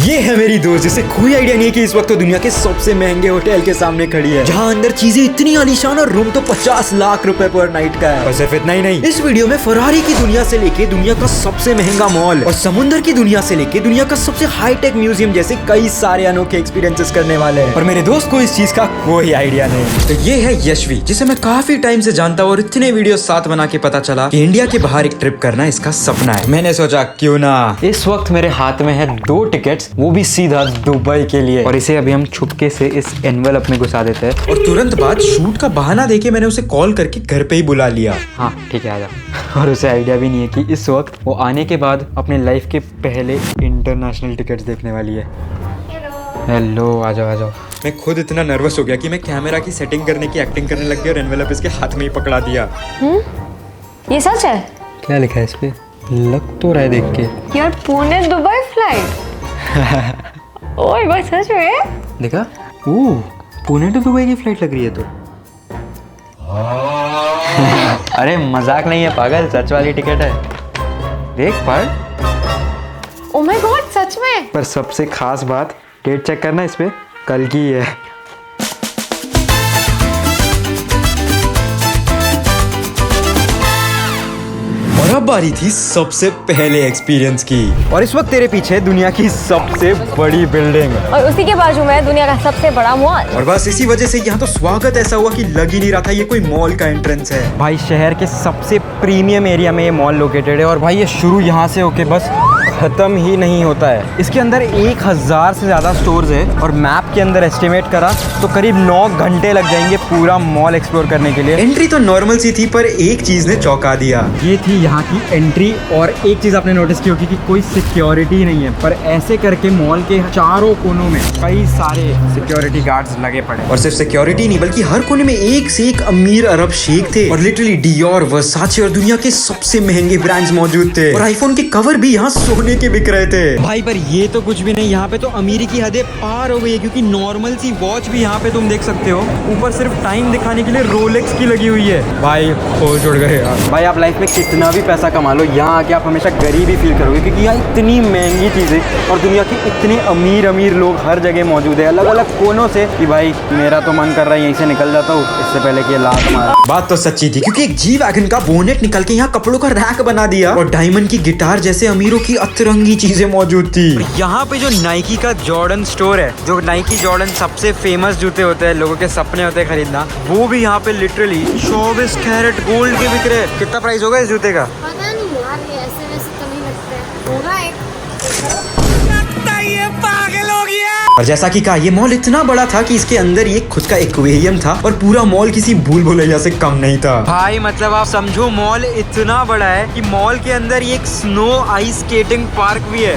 ये है मेरी दोस्त जिसे कोई आइडिया नहीं कि इस वक्त तो दुनिया के सबसे महंगे होटल के सामने खड़ी है, जहाँ अंदर चीजें इतनी आलीशान और रूम तो 50 लाख रुपए पर नाइट का है। और सिर्फ इतना ही नहीं, इस वीडियो में फरारी की दुनिया से लेके दुनिया का सबसे महंगा मॉल और समुद्र की दुनिया से लेके दुनिया का सबसे हाईटेक म्यूजियम जैसे कई सारे अनोखे एक्सपीरियंसेस करने वाले हैं। और मेरे दोस्त को इस चीज का कोई आइडिया नहीं। तो ये है यशवी, जिसे मैं काफी टाइम से जानता हूँ और इतने वीडियो साथ बना के पता चला कि इंडिया के बाहर एक ट्रिप करना इसका सपना है। मैंने सोचा क्यों ना। इस वक्त मेरे हाथ में है 2 टिकट्स, वो भी सीधा दुबई के लिए। और इसे अभी हम छुपके से इस एनवेलप में घुसा देते हैं। और तुरंत बाद शूट का बहाना देके मैंने उसे कॉल करके घर पे ही बुला लिया। हाँ ठीक है, आजा। और उसे आइडिया भी नहीं है कि इस वक्त वो आने के बाद अपने लाइफ के पहले इंटरनेशनल टिकट्स देखने वाली है। हेलो, आ जाओ आ जाओ। मैं खुद इतना नर्वस हो गया कि मैं कैमरा की सेटिंग करने की एक्टिंग करने लग गया और एनवेलप इसके हाथ में ही पकड़ा दिया। ये सच है? क्या लिखा है इस पे? लग तो रहा है देख के यार, पुणे दुबई फ्लाइट। ओए भाई, सच में? देखा? ओह, पुणे टू दुबई की फ्लाइट लग रही है तो। अरे मजाक नहीं है पागल, सच वाली टिकट है। देख पढ़। ओ माय गॉड, सच में? पर सबसे खास बात, डेट चेक करना इस पे, कल की है। और अब बारी थी सबसे पहले एक्सपीरियंस की। और इस वक्त तेरे पीछे दुनिया की सबसे बड़ी बिल्डिंग और उसी के बाजू में दुनिया का सबसे बड़ा मॉल। और बस इसी वजह से यहाँ तो स्वागत ऐसा हुआ कि लग ही नहीं रहा था ये कोई मॉल का एंट्रेंस है। भाई शहर के सबसे प्रीमियम एरिया में ये मॉल लोकेटेड है और भाई ये शुरू यहाँ से होके बस खत्म ही नहीं होता है। इसके अंदर 1000 से ज़्यादा स्टोर्स है और मैप के अंदर एस्टिमेट करा तो करीब 9 घंटे लग जाएंगे पूरा मॉल एक्सप्लोर करने के लिए। एंट्री तो नॉर्मल सी थी पर एक चीज ने चौंका दिया। ये थी यहाँ की एंट्री और एक चीज़ आपने नोटिस की होगी कि कोई सिक्योरिटी नहीं है, पर ऐसे करके मॉल के चारों कोनों में कई सारे सिक्योरिटी गार्ड्स लगे पड़े। और सिर्फ सिक्योरिटी नहीं बल्कि हर कोने में एक से एक अमीर अरब शेख थे और लिटरली डियोर, वर्साचे और दुनिया के सबसे महंगे ब्रांड्स मौजूद थे। और आईफोन के कवर भी यहाँ सोने के बिक रहे थे। भाई पर ये तो कुछ भी नहीं, यहाँ पे तो अमीरी की हदें पार हो गई है क्योंकि नॉर्मल सी वॉच भी यहाँ पे तुम देख सकते हो, ऊपर सिर्फ टाइम दिखाने के लिए रोलेक्स की लगी हुई है। भाई होश उड़ गए यार। भाई आप लाइफ में कितना भी पैसा कमा लो, यहाँ आके आप हमेशा गरीबी फील करोगे क्योंकि यहाँ इतनी महंगी चीजें और दुनिया के इतने अमीर अमीर लोग हर जगह मौजूद है, अलग अलग कोनों से। कि भाई मेरा तो मन कर रहा है यहीं से निकल जाता हूँ इससे पहले कि लात मार। बात तो सच्ची थी क्योंकि एक जी वैगन का बोनेट निकल के यहाँ कपड़ों का रैक बना दिया और डायमंड की गिटार जैसे अमीरों की अतरंगी चीजें मौजूद थी। यहाँ पे जो नाइकी का जॉर्डन स्टोर है, जो नाइकी जॉर्डन सबसे फेमस जूते होते हैं, लोगों के सपने होते हैं खरीदना, वो भी यहाँ पे लिटरली 24 कैरेट गोल्ड के बिक रहे हैं। कितना प्राइस होगा इस जूते का? पता नहीं यार, ये ऐसे वैसे तो नहीं लगता है। होगा एक। और जैसा कि कहा, ये मॉल इतना बड़ा था कि इसके अंदर ये खुद का एक्वेरियम था और पूरा मॉल किसी भूल भुलैया से कम नहीं था। भाई मतलब आप समझो, मॉल इतना बड़ा है कि मॉल के अंदर एक स्नो आइस स्केटिंग पार्क भी है।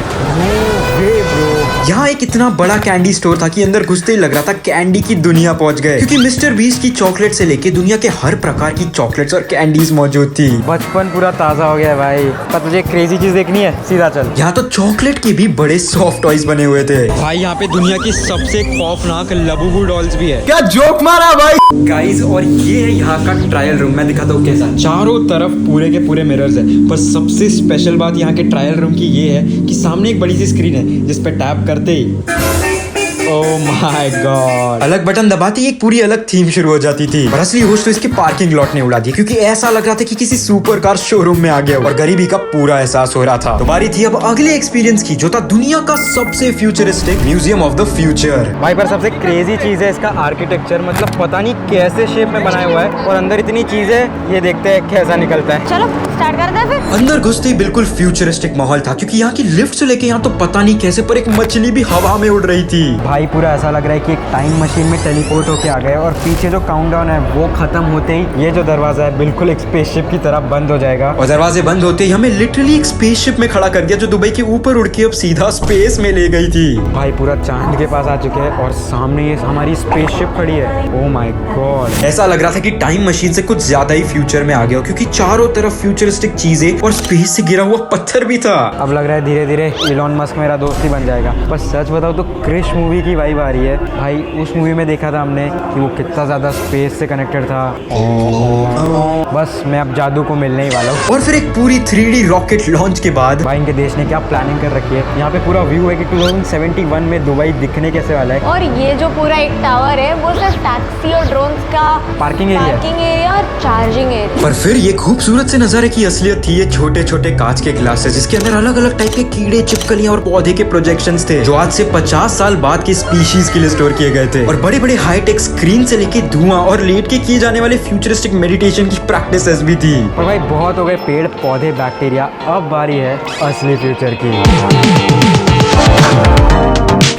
यहाँ एक इतना बड़ा कैंडी स्टोर था कि अंदर घुसते ही लग रहा था कैंडी की दुनिया पहुंच गए, क्योंकि मिस्टर बीस्ट की चॉकलेट से लेके दुनिया के हर प्रकार की चॉकलेट्स और कैंडीज मौजूद थी। बचपन पूरा ताजा हो गया भाई। पर तुझे क्रेजी चीज देखनी है, सीधा चल। यहाँ तो चॉकलेट के भी बड़े सॉफ्ट टॉयज बने हुए थे। भाई यहाँ पे दुनिया की सबसे खौफनाक लबूबू डॉल्स भी है। क्या जोक मारा भाई गाइस। और ये है यहाँ का ट्रायल रूम, मैं दिखाता हूँ कैसा। चारों तरफ पूरे के पूरे मिरर्स है, पर सबसे स्पेशल बात यहाँ के ट्रायल रूम की ये है कि सामने एक बड़ी सी स्क्रीन है जिस पे टैप करते ही ओह माय गॉड, अलग बटन दबाते ही एक पूरी अलग थीम शुरू हो जाती थी। और असली होश तो इसके पार्किंग लॉट ने उड़ा दी क्योंकि ऐसा लग रहा था कि किसी सुपर कार शोरूम में आ गया और गरीबी का पूरा एहसास हो रहा था। तो बारी थी अब अगले एक्सपीरियंस की, जो था दुनिया का सबसे futuristic museum of the future. भाई पर सबसे क्रेजी चीज है इसका आर्किटेक्चर, मतलब पता नहीं कैसे शेप में बनाया हुआ है और अंदर इतनी चीजें, ये देखते हैं कैसा निकलता है। चलो स्टार्ट करते हैं फिर। अंदर घुसते ही बिल्कुल फ्यूचरिस्टिक माहौल था क्योंकि यहाँ की लिफ्ट से लेके यहाँ तो पता नहीं कैसे पर एक मछली भी हवा में उड़ रही थी। भाई पूरा ऐसा लग रहा है कि एक टाइम मशीन में टेलीपोर्ट होके आ गए और पीछे जो काउंटडाउन है वो खत्म होते ही ये जो दरवाजा है बिल्कुल एक स्पेसशिप की तरह बंद हो जाएगा। और दरवाजे बंद होते ही हमें लिटरली एक स्पेसशिप में खड़ा कर दिया जो दुबई के ऊपर उड़ के अब सीधा स्पेस में ले गई थी। भाई पूरा चांद के पास आ चुके हैं और सामने ये हमारी स्पेसशिप खड़ी है। ओह माय गॉड, ऐसा लग रहा था कि टाइम मशीन से कुछ ज्यादा ही फ्यूचर में आ गया क्योंकि चारों तरफ फ्यूचर फ्यूचरिस्टिक चीजें और स्पेस से गिरा हुआ पत्थर भी था। अब लग रहा है धीरे धीरे इलॉन मस्क मेरा दोस्त ही बन जाएगा। पर सच बताओ तो क्रिश मूवी की वाइब आ रही है भाई। उस मूवी में देखा था हमने कि वो कितना ज़्यादा स्पेस से कनेक्टेड था। बस मैं अब जादू को मिलने ही वाला हूँ। और फिर एक पूरी 3D रॉकेट लॉन्च के बाद भाई इनके देश ने क्या प्लानिंग कर रखी है। यहाँ पे पूरा व्यू है कि 2071 में दुबई दिखने कैसे वाला है। और ये जो पूरा एक टावर है वो सिर्फ टैक्सी और ड्रोन्स का पार्किंग एरिया और चार्जिंग एरिया। पर फिर ये खूबसूरत से नजारे की असलियत थी ये छोटे छोटे कांच के ग्लासेस, जिसके अंदर अलग अलग टाइप के कीड़े, चिपकलियां और पौधे के प्रोजेक्शंस थे जो आज से 50 साल बाद की स्पीशीज के लिए स्टोर किए गए थे। और बड़े बड़े हाईटेक स्क्रीन से लेके धुआं और लेट के किए जाने वाले फ्यूचरिस्टिक मेडिटेशन की प्रैक्टिसेस भी थी। और भाई बहुत हो गए पेड़ पौधे बैक्टीरिया, अब बारी है असली फ्यूचर की।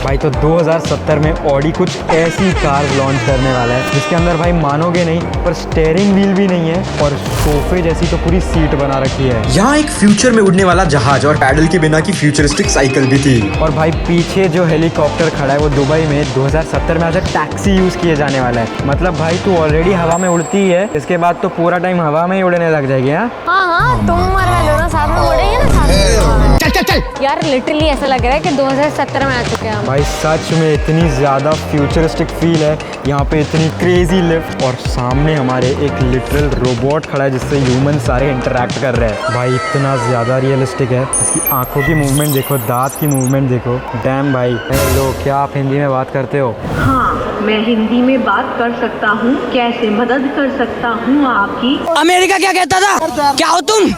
भाई तो 2070 में ऑडी कुछ ऐसी कार लॉन्च करने वाला है जिसके अंदर भाई मानोगे नहीं पर स्टेयरिंग व्हील भी नहीं है और सोफे जैसी तो पूरी सीट बना रखी है। यहाँ एक फ्यूचर में उड़ने वाला जहाज और पैडल के बिना की फ्यूचरिस्टिक साइकिल भी थी। और भाई पीछे जो हेलीकॉप्टर खड़ा है वो दुबई में 2070 में आज टैक्सी यूज किए जाने वाला है। मतलब भाई तू ऑलरेडी हवा में उड़ती है, इसके बाद तो पूरा टाइम हवा में ही उड़ने लग जाएगी। हाँ तुम और मैं दोनों साथ में उड़ेंगे ना साथ में। चल यार लिटरली ऐसा लग रहा है कि 2070 में आ चुके हैं हम। भाई सच में इतनी ज़्यादा फ्यूचरिस्टिक फील है यहाँ पे, इतनी क्रेजी लिफ्ट और सामने हमारे एक लिटरल रोबोट खड़ा है जिससे ह्यूमन सारे इंटरेक्ट कर रहे हैं। भाई इतना ज़्यादा रियलिस्टिक है, इसकी आंखों की मूवमेंट देखो, दांत की मूवमेंट देखो। डैम भाई। हेलो, क्या आप हिंदी में बात करते हो? हाँ मैं हिंदी में बात कर सकता हूँ। कैसे मदद कर सकता हूँ आपकी? अमेरिका क्या कहता था? क्या हो तुम?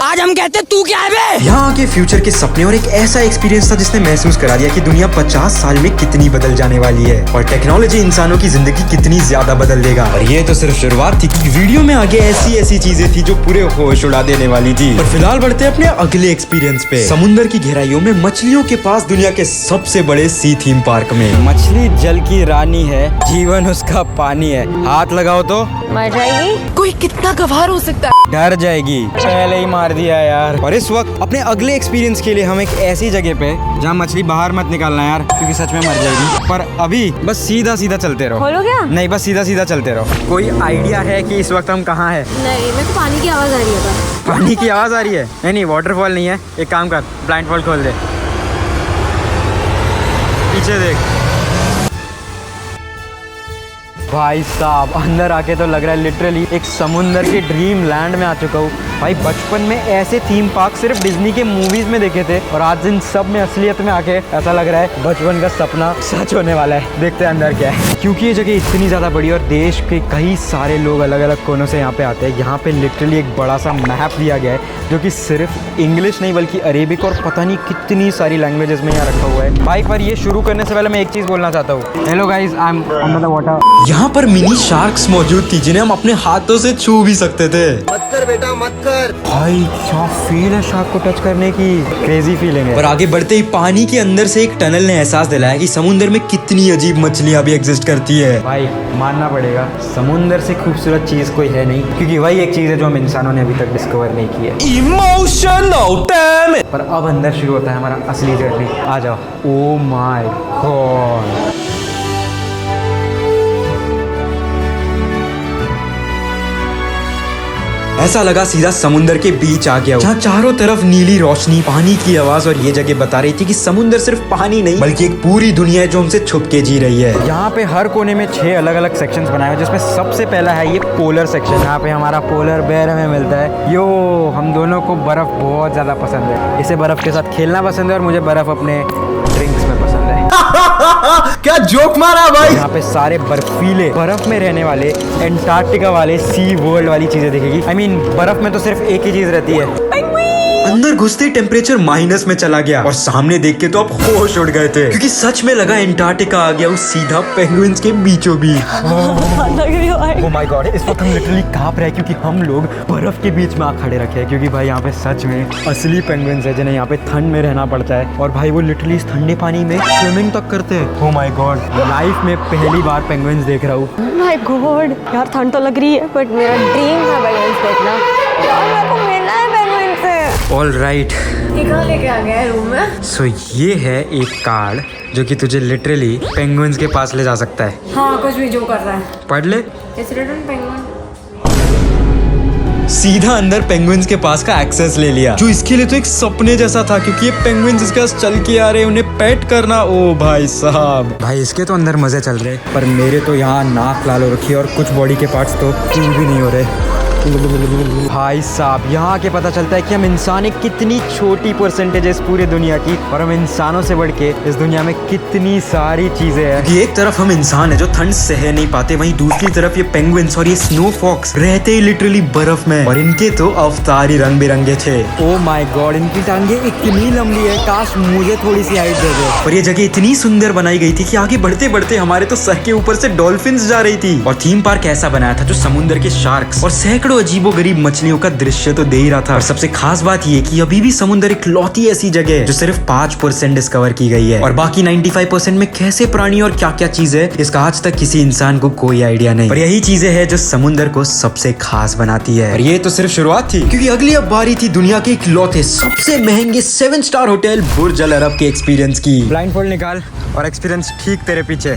आज हम कहते तू क्या है बे? यहाँ के फ्यूचर के सपने और एक ऐसा एक्सपीरियंस था जिसने महसूस करा दिया कि दुनिया 50 साल में कितनी बदल जाने वाली है और टेक्नोलॉजी इंसानों की जिंदगी कितनी ज्यादा बदल देगा। और ये तो सिर्फ शुरुआत थी, वीडियो में आगे ऐसी ऐसी चीजें थी जो पूरे होश उड़ा देने वाली थी। पर फिलहाल बढ़ते हैं अपने अगले एक्सपीरियंस पे। समुद्र की गहराइयों में मछलियों के पास दुनिया के सबसे बड़े सी थीम पार्क में। मछली जल की रानी है, जीवन उसका पानी है, हाथ लगाओ तो मर जाएगी। कोई कितना गवार हो सकता है? डर जाएगी। पहले ही मार दिया यार। और इस वक्त अपने अगले एक्सपीरियंस के लिए हम एक ऐसी जगह पे जहाँ मछली बाहर मत निकालना यार, क्योंकि सच में मर जाएगी। पर अभी बस सीधा सीधा चलते रहो। खोलो क्या? नहीं, बस सीधा सीधा चलते रहो। कोई आइडिया है कि इस वक्त हम कहाँ हैं? नहीं मेरे को पानी की आवाज आ रही है। पानी की आवाज़ आ रही है? नहीं वाटरफॉल नहीं है। एक काम कर, ब्लाइंडफॉल खोल दे, पीछे देख। भाई साहब अंदर आके तो लग रहा है लिटरली एक समुंदर के ड्रीम लैंड में आ चुका हूँ। भाई बचपन में ऐसे थीम पार्क सिर्फ डिज्नी के मूवीज में देखे थे और आज इन सब में असलियत में आके ऐसा लग रहा है बचपन का सपना सच होने वाला है। देखते हैं अंदर क्या है, क्योंकि ये जगह इतनी ज़्यादा बड़ी और देश के कई सारे लोग अलग अलग कोनों से यहाँ पे आते हैं। यहाँ पे लिटरली एक बड़ा सा मैप दिया गया है जो कि सिर्फ इंग्लिश नहीं बल्कि अरेबिक और पता नहीं कितनी सारी लैंग्वेजेस में यहाँ रखा हुआ है। भाई पर ये शुरू करने से पहले मैं एक चीज़ बोलना चाहता हूँ। Hello guys, I am under the water. यहाँ पर मिनी शार्क्स मौजूद थी जिन्हें हम अपने हाथों से छू भी सकते थे। मत कर बेटा मत कर। भाई क्या फील है शार्क को टच करने की, क्रेजी फीलिंग है। पर आगे बढ़ते ही पानी के अंदर से एक टनल ने एहसास दिलाया कि समुद्र में कितनी अजीब मछलियाँ भी एग्जिस्ट करती है। भाई मानना पड़ेगा समुंदर से खूबसूरत चीज कोई है नहीं, क्योंकि वही एक चीज है जो हम इंसानों ने अभी तक डिस्कवर नहीं की है। Emotional damn it. पर अब अंदर शुरू होता है हमारा असली जर्नी। आ जाओ। Oh my God. ऐसा लगा सीधा समुंदर के बीच आ गया, जहाँ चारों तरफ नीली रोशनी, पानी की आवाज और ये जगह बता रही थी कि समुंदर सिर्फ पानी नहीं बल्कि एक पूरी दुनिया है जो हमसे छुप के जी रही है। यहाँ पे हर कोने में 6 अलग अलग सेक्शंस बनाए हुए, जिसमें सबसे पहला है ये पोलर सेक्शन। यहाँ पे हमारा पोलर बेयर हमें मिलता है। यो हम दोनों को बर्फ बहुत ज्यादा पसंद है, इसे बर्फ के साथ खेलना पसंद है और मुझे बर्फ अपने ड्रिंक्स में पसंद है। क्या जोक मारा भाई। यहाँ पे सारे बर्फीले बर्फ में रहने वाले एंटार्क्टिका वाले सी वर्ल्ड वाली चीजें दिखेगी। I mean, बर्फ में तो सिर्फ एक ही चीज रहती है। अंदर घुसते ही टेम्परेचर माइनस में चला गया और सामने देख के तो आप होश उड़ गए थे, क्योंकि सच में लगा एंटार्क्टिका आ गया उस सीधा पेंगुइन्स के बीचों बीच। ओह माय गॉड, इस वक्त हम लिटरली कांप रहे हैं क्योंकि हम लोग बर्फ के बीच में आ खड़े रखे हैं, क्योंकि भाई यहाँ पे सच में असली पेंगुइन्स है जिन्हें यहाँ पे ठंड में रहना पड़ता है और भाई वो लिटरली इस ठंडे पानी में स्विमिंग तक करते हैं। ओह माय गॉड, लाइफ में पहली बार पेंगुइन्स देख रहा हूँ। माय गॉड यार ठंड तो लग रही है बट मेरा ड्रीम था पेंगुइन्स देखना। यार मेरे को मिलना है पेंगुइन से। ऑल राइट, ये कहाँ लेके आ गया है रूम में? सो ये है एक कार्ड जो कि तुझे लिटरली पेंगुइन्स के पास ले जा सकता है। हाँ कुछ भी जो कर रहा है। पढ़ ले। It's written penguin. सीधा अंदर पेंगुइन्स के पास का एक्सेस ले लिया, जो इसके लिए तो एक सपने जैसा था, क्योंकि ये पेंगुइन्स इसके पास चल के आ रहे हैं, उन्हें पेट करना। ओ भाई साहब, भाई इसके तो अंदर मजे चल रहे, पर मेरे तो यहाँ नाक लाल हो रखी है और कुछ बॉडी के पार्ट्स तो फील भी नहीं हो रहे। भाई साहब, यहाँ के पता चलता है कि हम इंसान एक कितनी छोटी परसेंटेज है इस पूरी दुनिया की, और हम इंसानों से बढ़ के इस दुनिया में कितनी सारी चीजें हैं। कि एक तरफ हम इंसान है जो ठंड सह नहीं पाते, वहीं दूसरी तरफ ये पेंगुइन्स और ये स्नो फॉक्स रहते ही लिटरली बर्फ में, और इनके तो अवतार ही रंग बिरंगे थे। ओ माय गॉड, इनकी टांगे इतनी लंबी है, काश मुझे थोड़ी सी हाइट दे दे। और ये जगह इतनी सुंदर बनाई गई थी कि आगे बढ़ते बढ़ते हमारे तो सर के ऊपर से डॉल्फिन्स जा रही थी। और थीम पार्क ऐसा बनाया था जो समुद्र के शार्क्स और सैकड़ों अजीबो गरीब मछलियों का दृश्य तो दे ही रहा था। और सबसे खास बात ये कि अभी भी समुद्र एक लौती ऐसी जगह है जो सिर्फ 5% डिस्कवर की गई है, और बाकी 95% में कैसे प्राणी और क्या क्या चीजें है इसका आज तक किसी इंसान को कोई आइडिया नहीं। पर यही चीजें हैं जो समुद्र को सबसे खास बनाती है। और ये तो सिर्फ शुरुआत थी, क्योंकि अगली अब बारी थी दुनिया के इकलौते सबसे महंगे 7 स्टार होटल बुर्ज अल अरब के एक्सपीरियंस की। ब्लाइंडफोल्ड निकाल और एक्सपीरियंस ठीक तेरे पीछे।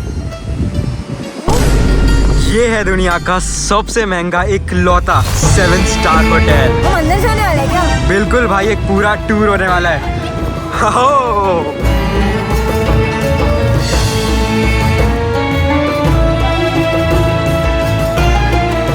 ये है दुनिया का सबसे महंगा इकलौता 7 स्टार होटल। हम अंदर जाने वाले हैं क्या? बिल्कुल भाई, एक पूरा टूर होने वाला है। हो!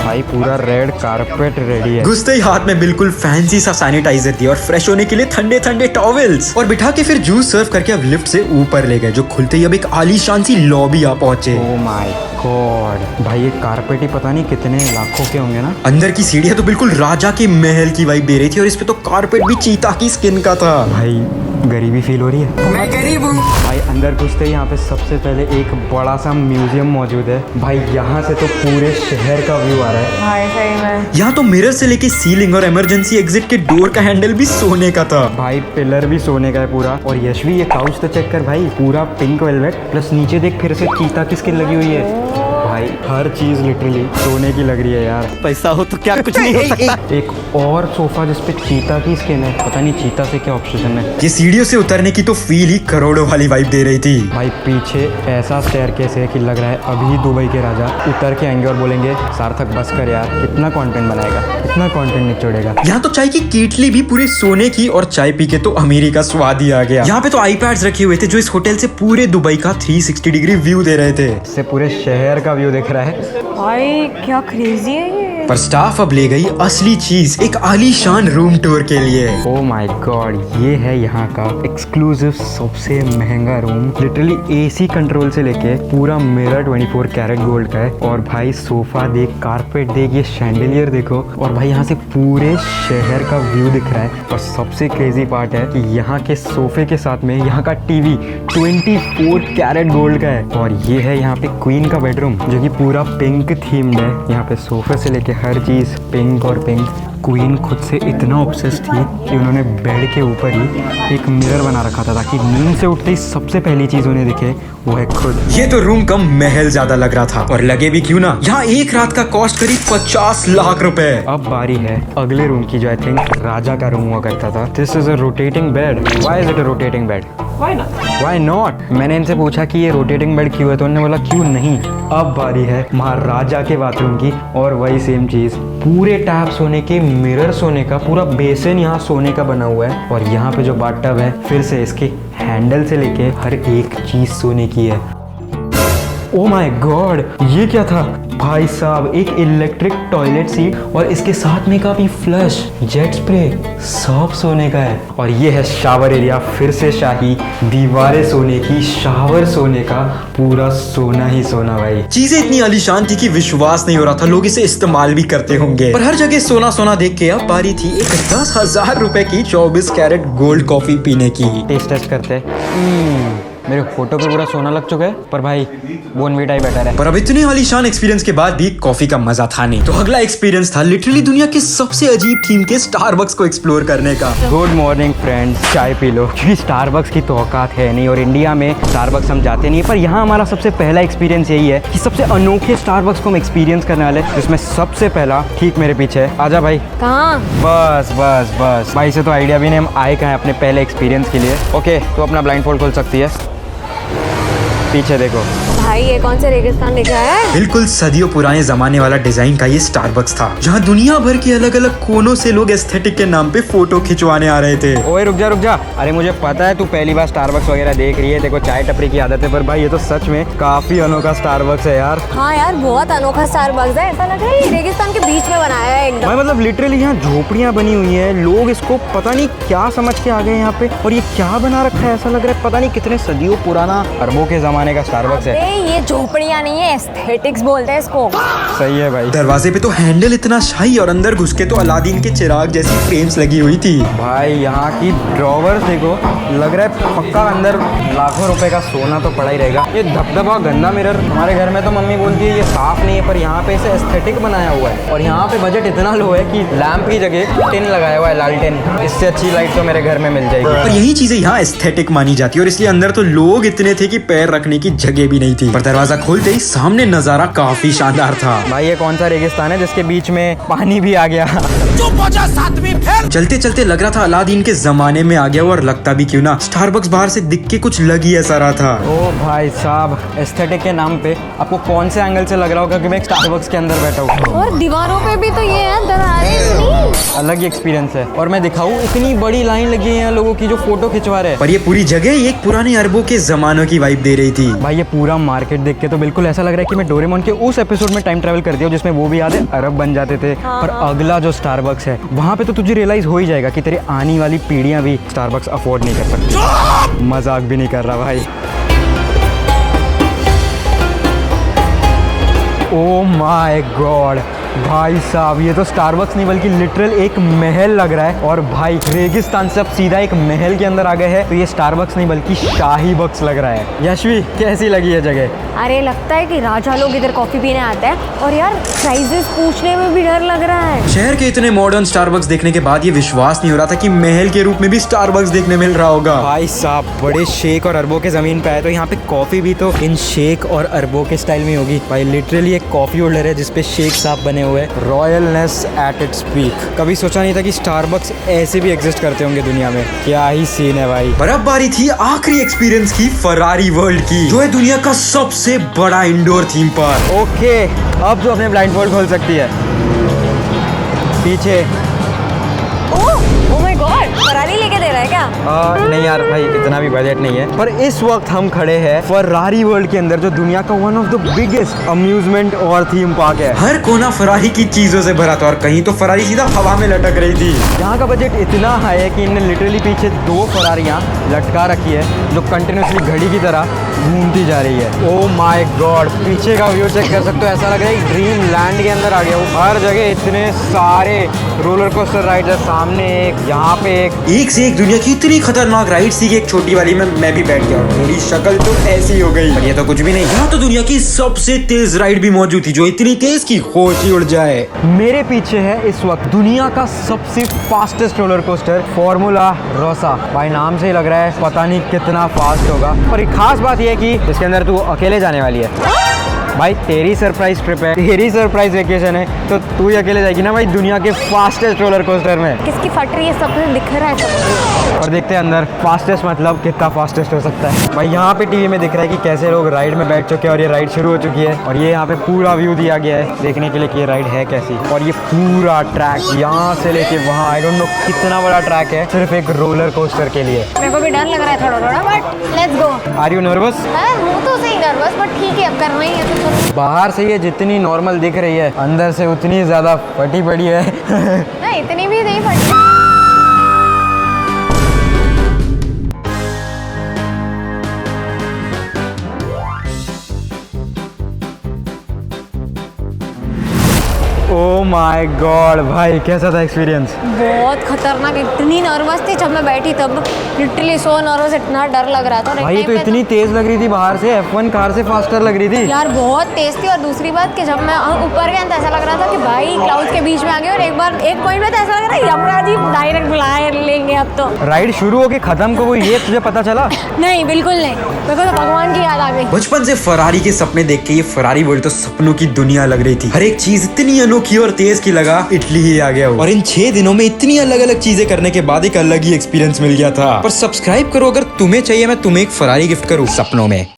भाई पूरा रेड कारपेट रेडी है। घुसते ही हाथ में बिल्कुल फैंसी सा सैनिटाइजर दिया और फ्रेश होने के लिए ठंडे ठंडे टॉवेल्स, और बिठा के फिर जूस सर्व करके अब लिफ्ट से ऊपर ले गए, जो खुलते ही अब एक आलीशान सी लॉबी आ पहुंचे। ओ माय गॉड, भाई ये कारपेट ही पता नहीं कितने लाखों के होंगे ना। अंदर की सीढ़ियां तो बिल्कुल राजा के महल की वाइब दे रही थी, और इस पे तो कारपेट भी चीता की स्किन का था। भाई गरीबी फील हो रही है। मैं गरीब हूँ। भाई अंदर घुसते ही यहाँ पे सबसे पहले एक बड़ा सा म्यूजियम मौजूद है। भाई यहाँ से तो पूरे शहर का व्यू आ रहा है। भाई सही में यहाँ तो मिरर से लेके सीलिंग और इमरजेंसी एग्जिट के डोर का हैंडल भी सोने का था। भाई पिलर भी सोने का है पूरा। और यशवी ये काउच तो चेक कर भाई, पूरा पिंक वेलवेट, प्लस नीचे देख फिर से चीता की स्किन लगी हुई है। भाई हर चीज लिटरली सोने की लग रही है यार। पैसा हो तो क्या कुछ नहीं हो सकता। एक और सोफा जिसपे चीता की स्किन है, पता नहीं चीता से क्या ऑब्सेशन है। ये सीढ़ियों से उतरने की तो फील ही करोड़ों वाली वाइब दे रही थी। भाई पीछे ऐसा स्टेयरकेस है कि लग रहा है अभी दुबई के राजा उतर के आएंगे और बोलेंगे सार्थक बस कर यार, कितना कंटेंट बनाएगा, कितना कंटेंट निचोड़ेगा। यहाँ तो चाय की केटली भी पूरे सोने की, और चाय पी के तो अमीरी का स्वाद ही आ गया। यहाँ पे तो आईपैड्स रखे हुए थे जो इस होटल से पूरे दुबई का 360 डिग्री व्यू दे रहे थे। इससे पूरे शहर का व्यू दिख रहा है। भाई क्या क्रेजी है ये। पर स्टाफ अब ले गई असली चीज, एक आलीशान रूम टूर के लिए। ओ माय गॉड, ये है यहाँ का एक्सक्लूसिव सबसे महंगा रूम। लिटरली एसी कंट्रोल से लेके पूरा मिरर 24 कैरेट गोल्ड का है। और भाई सोफा देख, कारपेट देख, ये शैंडलियर देखो, और भाई यहाँ से पूरे शहर का व्यू दिख रहा है। और सबसे क्रेजी पार्ट है कि यहाँ के सोफे के साथ में यहाँ का टीवी 24 कैरेट गोल्ड का है। और ये है यहाँ पे क्वीन का बेडरूम, जो कि पूरा पिंक थीम्ड है। यहाँ पे सोफे से लेके हर चीज पिंक और पिंक। क्वीन खुद से इतना ऑब्सेस्ड थी कि उन्होंने बेड के ऊपर ही एक मिरर बना रखा था, ताकि नींद से उठते ही सबसे पहली चीज उन्हें दिखे वो है खुद। ये तो रूम कम महल ज्यादा लग रहा था, और लगे भी क्यों ना। यहाँ एक रात का कॉस्ट करीब 50 लाख रुपए। अब बारी है अगले रूम की, जो आई थिंक राजा का रूम हुआ करता था। This is a rotating bed. Why is it a rotating bed? Why not? मैंने इनसे पूछा कि ये रोटेटिंग बेड क्यों है, तो उन्होंने बोला क्यों नहीं। अब बारी है महाराजा के बाथरूम की, और वही सेम चीज, पूरे टैप सोने के, मिरर सोने का, पूरा बेसिन यहाँ सोने का बना हुआ है। और यहाँ पे जो बाथटब है, फिर से इसके हैंडल से लेके हर एक चीज सोने की है। ओ माय गॉड, ये क्या था भाई साहब? एक इलेक्ट्रिक टॉयलेट सीट, और इसके साथ में काफी फ्लश, जेट स्प्रे, सब सोने का है। और ये है शावर एरिया, फिर से शाही, दीवारें सोने की, शावर सोने का, पूरा सोना ही सोना भाई। चीजें इतनी आलीशान थी कि विश्वास नहीं हो रहा था लोग इसे इस्तेमाल भी करते होंगे। पर हर जगह सोना सोना देख के अब बारी थी एक 10,000 रुपए की 24 कैरेट गोल्ड कॉफी पीने की। टेस्ट करते। मेरे फोटो पे पूरा सोना लग चुका है, पर भाई बोर्नवीटा ही बेटर है। पर अब इतने आलीशान एक्सपीरियंस के बाद भी कॉफी का मजा था नहीं। तो अगला एक्सपीरियंस था लिटरली दुनिया के सबसे अजीब थीम के स्टारबक्स को एक्सप्लोर करने का। गुड मॉर्निंग फ्रेंड्स, चाय पी लो, क्योंकि स्टारबक्स की तो औकात है नहीं, और इंडिया में स्टारबक्स हम जाते नहीं है। पर यहाँ हमारा सबसे पहला एक्सपीरियंस यही है कि सबसे अनोखे स्टारबक्स को हम एक्सपीरियंस करने वाले, जिसमें सबसे पहला ठीक मेरे पीछे है। आजा भाई। कहाँ? बस बस बस भाई से तो आइडिया भी नहीं हम आए कहाँ अपने पहले एक्सपीरियंस के लिए। ओके, तो अपना ब्लाइंड फोल्ड खोल सकती है। पीछे देखो। भाई ये कौन से रेगिस्तान लेके आया है? बिल्कुल सदियों पुराने जमाने वाला डिजाइन का ये स्टारबक्स था, जहाँ दुनिया भर के अलग अलग कोनों से लोग एस्थेटिक के नाम पे फोटो खिंचवाने आ रहे थे। ओए रुक जा। अरे मुझे पता है तू पहली बार स्टारबक्स वगैरह देख रही है, देखो चाय टपरी की आदत है, पर भाई ये तो सच में काफी अनोखा स्टारबक्स है यार। हाँ यार बहुत अनोखा स्टारबक्स है, ऐसा लग रहा है ये रेगिस्तान के बीच में बनाया है एकदम। भाई मतलब लिटरली यहाँ झोपड़ियाँ बनी हुई है, लोग इसको पता नहीं क्या समझ के आ गए यहाँ पे, और ये क्या बना रखा है, ऐसा लग रहा है पता नहीं कितने सदियों पुराना अरबों के जमाने का स्टारबक्स है। ये झोपड़ियाँ नहीं है, एस्थेटिक्स बोलते हैं इसको। सही है भाई। दरवाजे पे तो हैंडल इतना शाही और अंदर घुस के तो अलादीन के चिराग जैसी फ्रेम्स लगी हुई थी। भाई यहाँ की ड्रॉवर्स देखो, लग रहा है पक्का अंदर लाखों रुपए का सोना तो पड़ा ही रहेगा। ये धबधबा गंदा मिरर हमारे घर में तो मम्मी बोलती है ये साफ नहीं है, पर यहाँ पे इसे एस्थेटिक बनाया हुआ है, और यहाँ पे बजट इतना लो है कि लैंप की जगह टिन लगाया हुआ है, लालटेन। इससे अच्छी लाइट तो मेरे घर में मिल जाएगी। और यही चीजें यहाँ एस्थेटिक मानी जाती है, और इसलिए अंदर तो लोग इतने थे कि पैर रखने की जगह भी नहीं थी। पर दरवाजा खोलते ही सामने नजारा काफी शानदार था। भाई ये कौन सा रेगिस्तान है जिसके बीच में पानी भी आ गया? चलते चलते लग रहा था अलादीन के जमाने में आ गया, और लगता भी क्यों ना, स्टारबक्स बाहर से दिख के कुछ लग ही ऐसा रहा था। ओ भाई साहब, एस्थेटिक के नाम पे आपको कौन से एंगल से लग रहा होगा कि मैं एक स्टारबक्स के अंदर बैठा हूँ? और दीवारों पे भी तो ये है दरारें। अलग ही एक्सपीरियंस है। और मैं दिखाऊं, इतनी बड़ी लाइन लगी है यहाँ लोगों की जो फोटो खिंचवा रहे हैं। पर ये पूरी जगह एक पुराने अरबों के जमानों की वाइब दे रही थी। भाई ये पूरा मार्केट देख के तो बिल्कुल ऐसा लग रहा है कि मैं डोरेमोन के उस एपिसोड में टाइम ट्रैवल कर दिया जिसमें वो भी याद है अरब बन जाते थे। पर अगला जो स्टारबक्स है वहाँ पे तो तुझे रियलाइज हो ही जाएगा कि तेरी आने वाली पीढ़ियां भी स्टारबक्स अफोर्ड नहीं कर सकती। मजाक भी नहीं कर रहा भाई। ओ माय गॉड भाई साहब, ये तो स्टारबक्स नहीं बल्कि लिटरल एक महल लग रहा है। और भाई रेगिस्तान से अब सीधा एक महल के अंदर आ गए हैं, तो ये स्टारबक्स नहीं बल्कि शाही बक्स लग रहा है। यशवी कैसी लगी है जगह? अरे लगता है कि राजा लोग इधर कॉफी पीने आते हैं, और यार प्राइजेस पूछने में भी डर लग रहा है। शहर के इतने मॉडर्न स्टारबक्स देखने के बाद ये विश्वास नहीं हो रहा था कि महल के रूप में भी स्टारबक्स देखने मिल रहा होगा। भाई साहब, बड़े शेख और अरबों के जमीन पे आए तो यहाँ पे कॉफी भी तो इन शेख और अरबों के स्टाइल में होगी। भाई लिटरली एक कॉफी होल्डर है जिसपे शेख साहब बने हुए, रॉयलनेस एट इट्स पीक। कभी सोचा नहीं था कि स्टारबक्स ऐसे भी एग्जिस्ट करते होंगे दुनिया में। क्या ही सीन है भाई। बर्फबारी थी आखिरी एक्सपीरियंस की फरारी वर्ल्ड की, जो है दुनिया का सबसे बड़ा इंडोर थीम पार्क। ओके, अब तो अपने ब्लाइंड फोल्ड खोल सकती है। पीछे ओह माय गॉड, फरारी लेके दे रहा है क्या? नहीं यार भाई, इतना भी बजट नहीं है। पर इस वक्त हम खड़े हैं फरारी वर्ल्ड के अंदर, जो दुनिया का one of the biggest amusement और थीम पार्क है। हर कोना फरारी की चीजों से भरा था, और कहीं तो फरारी सीधा हवा में लटक रही थी। यहाँ का बजट इतना हाई है कि इन्हें लिटरली पीछे 2 फरारियाँ लटका रखी है जो कंटिन्यूसली घड़ी की तरह घूमती जा रही है। ओ माय गॉड, पीछे का व्यू चेक कर सकते हो, ऐसा लग रहा है ड्रीम लैंड के अंदर आ गया हूँ। हर जगह इतने सारे रोलर कोस्टर राइड है, सामने एक, यहाँ पे एक से एक दुनिया की इतनी खतरनाक राइड थी कि एक छोटी वाली में मैं भी बैठ गया, और मेरी शक्ल तो ऐसी हो गई। पर ये तो कुछ भी नहीं, यहाँ तो दुनिया की सबसे तेज राइड भी मौजूद थी, जो इतनी तेज की होश ही उड़ जाए। मेरे पीछे है इस वक्त दुनिया का सबसे फास्टेस्ट रोलर कोस्टर, फॉर्मूला रोसा। भाई नाम से ही लग रहा है पता नहीं कितना फास्ट होगा। पर एक खास बात यह है कि इसके अंदर तू अकेले जाने वाली है। भाई तेरी सरप्राइज ट्रिप है, तेरी सरप्राइज वेकेशन है, तो तू ही अकेले जाएगी ना भाई दुनिया के फास्टेस्ट रोलर कोस्टर में। किसकी फट रही है, सब दिख रहा है सब। और देखते हैं अंदर फास्टेस्ट मतलब कितना फास्टेस्ट हो सकता है। भाई यहाँ पे टीवी में दिख रहा है कि कैसे लोग राइड में बैठ चुके हैं, और ये राइड शुरू हो चुकी है, और ये यहाँ पे पूरा व्यू दिया गया है देखने के लिए कि ये राइड है कैसी। और ये पूरा ट्रैक यहाँ से लेके वहाँ, आई डोंट नो कितना बड़ा ट्रैक है सिर्फ एक रोलर कोस्टर के लिए। मेरे को भी डर लग रहा है थोड़ा थोड़ा, but let's go. Are you nervous? हूँ तो सही नर्वस, बट ठीक है, अब करना ही है तो चलो। बाहर से ये जितनी नॉर्मल दिख रही है, अंदर से उतनी ज्यादा फटी पड़ी है। नहीं इतनी भी नहीं फटी। ओ माय गॉड भाई, कैसा था एक्सपीरियंस? बहुत खतरनाक, इतनी नर्वस थी जब मैं बैठी तब, लिटरली सो नर्वस, इतना डर लग रहा था। भाई ये तो इतनी तेज लग रही थी बाहर से, F1 कार से फास्टर लग रही थी यार, बहुत तेज थी। और दूसरी बात कि जब मैं ऊपर गया तो ऐसा लग रहा था कि भाई क्लाउड्स के बीच में आ गए, और एक बार एक पॉइंट में तो ऐसा लग रहा है यमराज जी डायरेक्ट बुला लेंगे अब तो। राइड शुरू होके खत्म को वो ये तुझे पता चला? नहीं बिल्कुल नहीं, मेरे को तो भगवान की याद आ गई। बचपन से फरारी के सपने देख के ये फरारी वर्ल्ड तो सपनों की दुनिया लग रही थी। हर एक चीज इतनी अनोखी और तेज की लगा इटली ही आ गया हो। और इन 6 दिनों में इतनी अलग अलग चीजें करने के बाद एक अलग ही एक्सपीरियंस मिल गया था। पर सब्सक्राइब करो अगर तुम्हें चाहिए मैं तुम्हें एक फरारी गिफ्ट करूँ सपनों में।